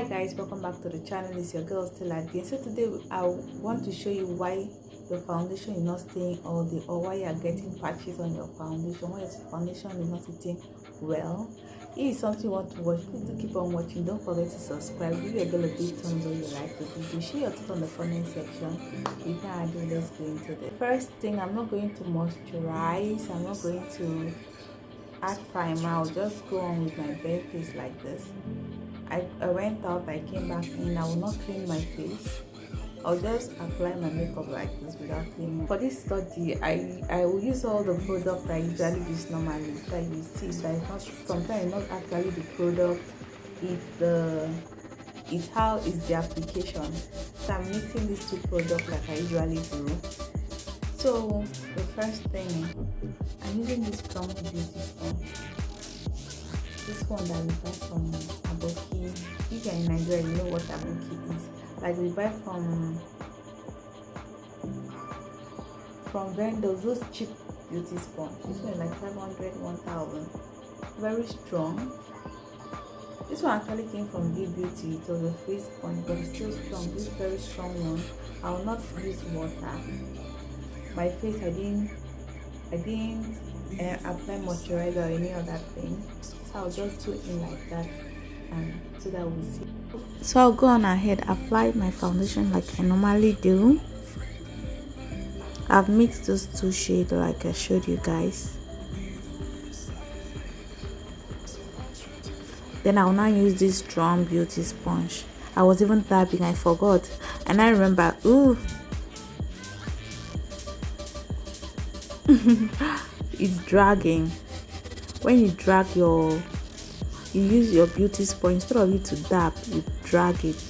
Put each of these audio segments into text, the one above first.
Hi guys, welcome back to the channel. It's your girl still at the. So today I want to show you why your foundation is not staying all day, or why you are getting patches on your foundation, why your foundation is not sitting well. If it's something you want to watch, please do keep on watching. Don't forget to subscribe, give your girl a big thumbs up if you like the video, share your thoughts on the comment section. If not, let's go into the first thing. I'm not going to moisturize, I'm not going to add primer. I'll just go on with my bare face like this. I went out, I came back in. I will not clean my face. I'll just apply my makeup like this without cleaning. For this study, I will use all the products I usually use normally. That you see that it's not, sometimes not actually the product, it's how is the application. So I'm mixing these two products like I usually do. So the first thing, I'm using this strong beauty sponge. This one that we buy from Aboki. If you're in Nigeria, you know what Aboki is. Like we buy from vendors, those cheap beauty sponge. This one is like 500, 1000. Very strong. This one actually came from V Beauty. It was a free sponge, but it's still strong. This very strong one. I will not use water. My face, I didn't apply moisturizer or any other thing. I'll just do it in like that, and so that we'll see. So I'll go on ahead, apply my foundation like I normally do. I've mixed those two shades like I showed you guys. Then I'll now use this strong beauty sponge. I was even tapping, I forgot, and I remember, ooh, it's dragging. When you drag you use your beauty sponge, instead of you to dab, you drag it.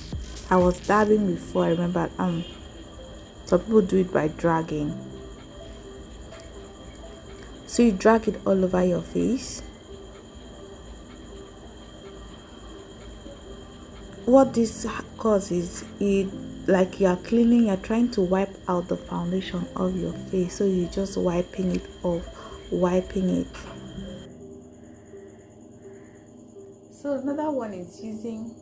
I was dabbing before, I remember. Some people do it by dragging. So you drag it all over your face. What this causes is like you are cleaning, you're trying to wipe out the foundation of your face. So you're just wiping it off, wiping it. So another one is using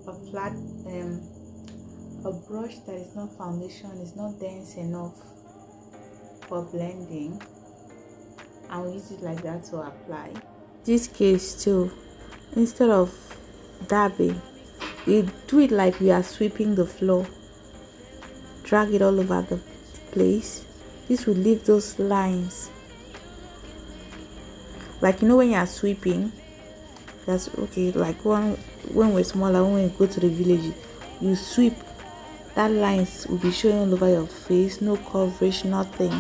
a flat a brush that is not foundation, is not dense enough for blending. I'll use it like that to apply. This case too, instead of dabbing, we do it like we are sweeping the floor. Drag it all over the place. This will leave those lines. Like, you know, when you are sweeping, that's okay. Like when we're smaller, when we go to the village, you sweep, that lines will be showing all over your face, no coverage, nothing.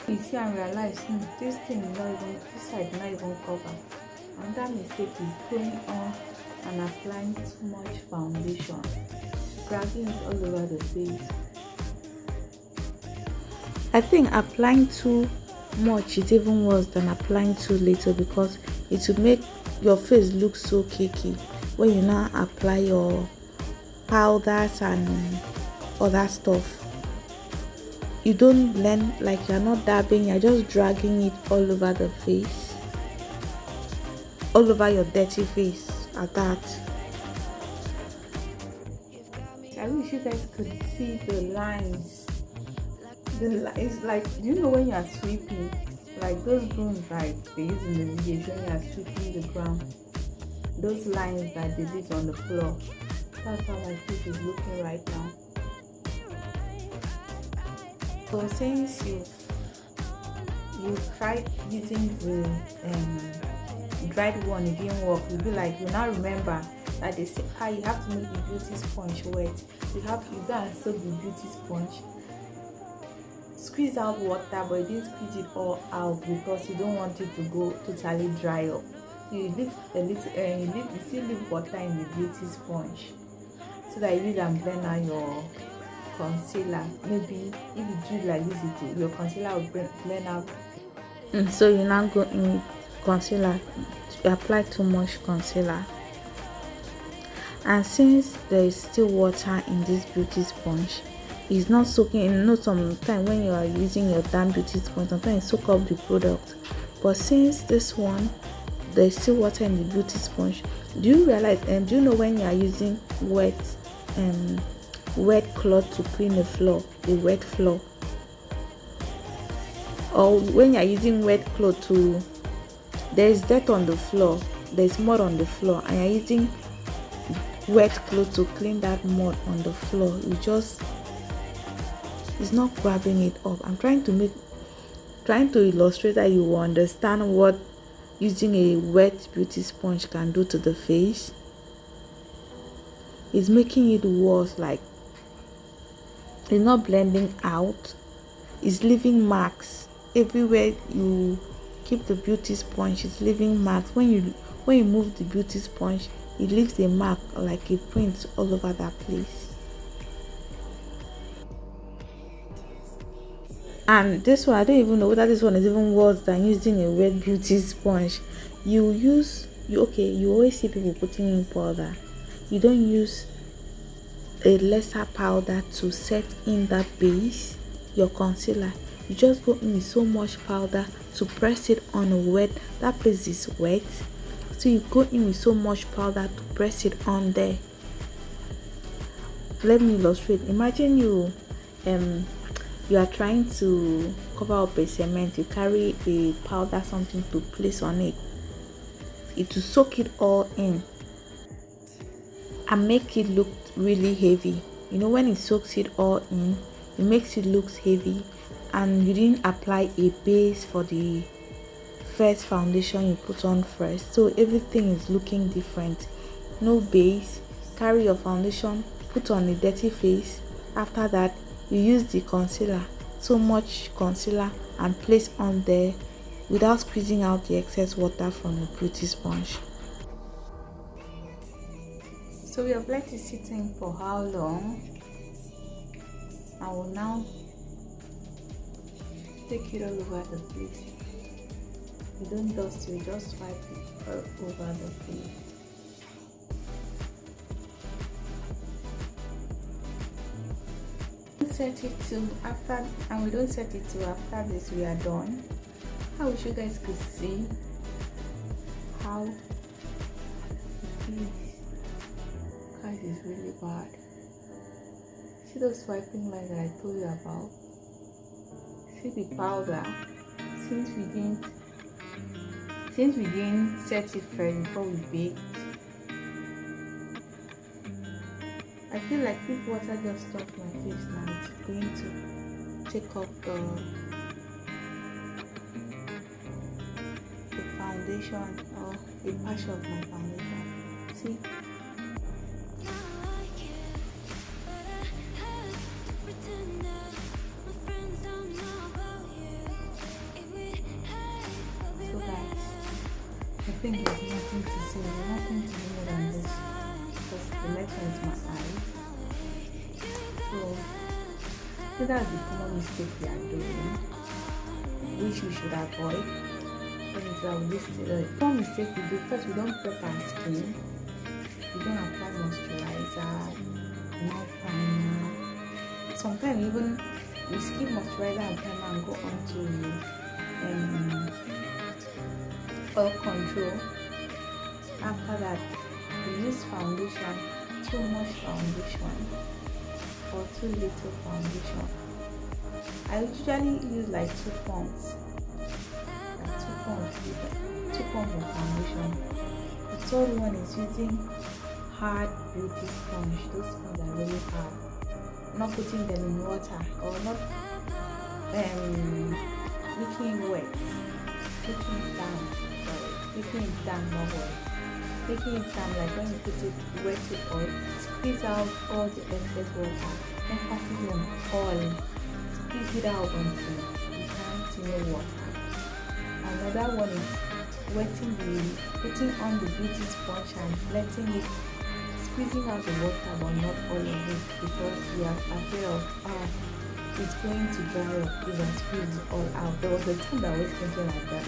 You see and realize this thing is not even, this side not even covered. And that mistake is going on and applying too much foundation, dragging it all over the face. I think applying too much is even worse than applying too little, because it will make your face look so cakey when you now apply your powders and other stuff. You don't blend, like you're not dabbing, you're just dragging it all over the face, all over your dirty face at that. I wish you guys could see the lines. It's like, you know, when you are sweeping, like those brooms that they use in the village, when you are sweeping the ground, those lines that they did on the floor, that's how my face is looking right now. So since you've tried using the dried one, it didn't work, you'll be like, you now remember that they say how you have to make the beauty sponge wet. You go and soak the beauty sponge, squeeze out water, but you didn't squeeze it all out because you don't want it to go totally dry up. You leave a little, you still leave water in the beauty sponge so that you can blend out your concealer. Maybe if you do like this, your concealer will blend out. So you now go in concealer, you apply too much concealer, and since there is still water in this beauty sponge, it's not soaking. You know, sometimes when you are using your damn beauty sponge, sometimes it soak up the product, but since this one there's still water in the beauty sponge. Do you realize, do you know when you are using wet cloth to clean the floor, a wet floor, or when you are using wet cloth to, there is dirt on the floor, there's mud on the floor, and you're using wet cloth to clean that mud on the floor, it's not grabbing it up. I'm trying to illustrate that you will understand what using a wet beauty sponge can do to the face. It's making it worse. Like, it's not blending out, it's leaving marks everywhere you keep the beauty sponge. It's leaving marks. When you move the beauty sponge, it leaves a mark, like a print, all over that place. And this one, I don't even know whether this one is even worse than using a wet beauty sponge. You always see people putting in powder. You don't use a lesser powder to set in that base, your concealer. You just go in with so much powder to press it on a wet, that place is wet, so you go in with so much powder to press it on there. Let me illustrate. Imagine you are trying to cover up a cement. You carry a powder, something to place on it. It will soak it all in and make it look really heavy. You know, when it soaks it all in, it makes it look heavy, and you didn't apply a base for the first foundation you put on first, so everything is looking different. No base, carry your foundation, put on a dirty face. After that, you use the concealer, so much concealer, and place on there without squeezing out the excess water from the beauty sponge. So we have let it sitting for how long? I will now take it all over the place. You don't dust, you just wipe it all over the place. Set it to after, and we don't set it to after this we are done. I wish you guys could see how it is. God, is really bad. See those wiping lines that I told you about? See the powder. Since we didn't set it first before we baked, I feel like if water just touched my face now, it's going to take off the foundation, or a patch of my foundation. See? So guys, I think there's nothing to say, there's nothing to do more than this, because the next one is my eyes. So that's the common mistake we are doing, which we should avoid. The common mistake we do, first we don't prep our skin, we don't apply moisturizer, no primer. Sometimes even we skip moisturizer and primer and go on to oil control. After that, we use foundation, too much foundation or too little foundation. I usually use like 2 pumps. Two pumps of foundation. The third one is using hard beauty sponge. Those sponges are really hard. Not putting them in water, or not making it wet. Taking it down, not wet. Taking it down, like when you put it wet with oil, squeeze out all the excess water. Emphasis on oil. Squeeze it out until you can't see no water. Another one is putting on the beauty sponge and letting it, squeezing out the water but not all of it, because we are afraid of it's going to dry up if I squeeze it all out. There was a time that I was thinking like that.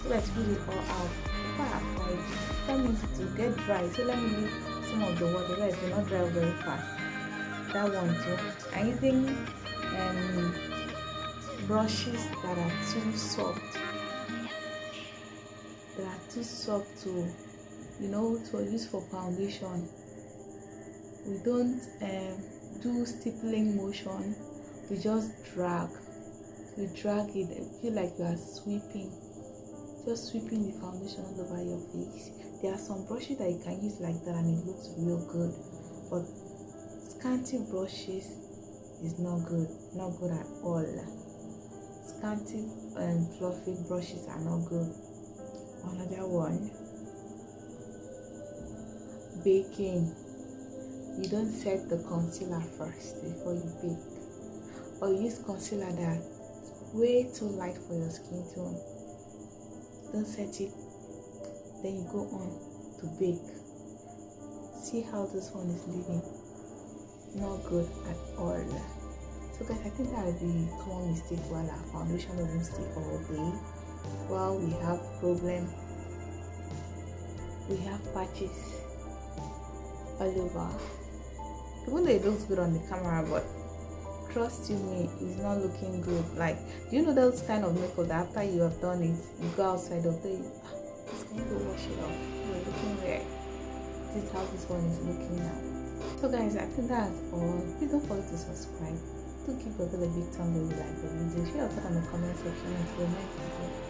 If I squeeze it all out, if I apply it, that means to get dry. So let me leave some of the water that it will not dry very fast. That one too. I'm using brushes that are too soft. that are too soft to use for foundation. We don't do stippling motion. We just drag. We drag it. I feel like you are sweeping, just sweeping the foundation all over your face. There are some brushes that you can use like that and it looks real good, but scanty brushes is not good at all. Scanty and fluffy brushes are not good. Another one, baking. You don't set the concealer first before you bake, or use concealer that's way too light for your skin tone. Don't set it, then you go on to bake. See how this one is leaving. Not good at all. So guys, I think that is the common mistake while our foundation doesn't stay all day. While we have problem, we have patches all over. Even though it looks good on the camera, but trust you me, it's not looking good. Like, do you know those kind of makeup that after you have done it, you go outside, they'll tell you, just can you go wash it off? You're looking weird. This is how this one is looking now. So guys, I think that's all. Please don't forget to subscribe. Do give a big thumbs up, like the video. Share your thoughts in the comment section. Until next video.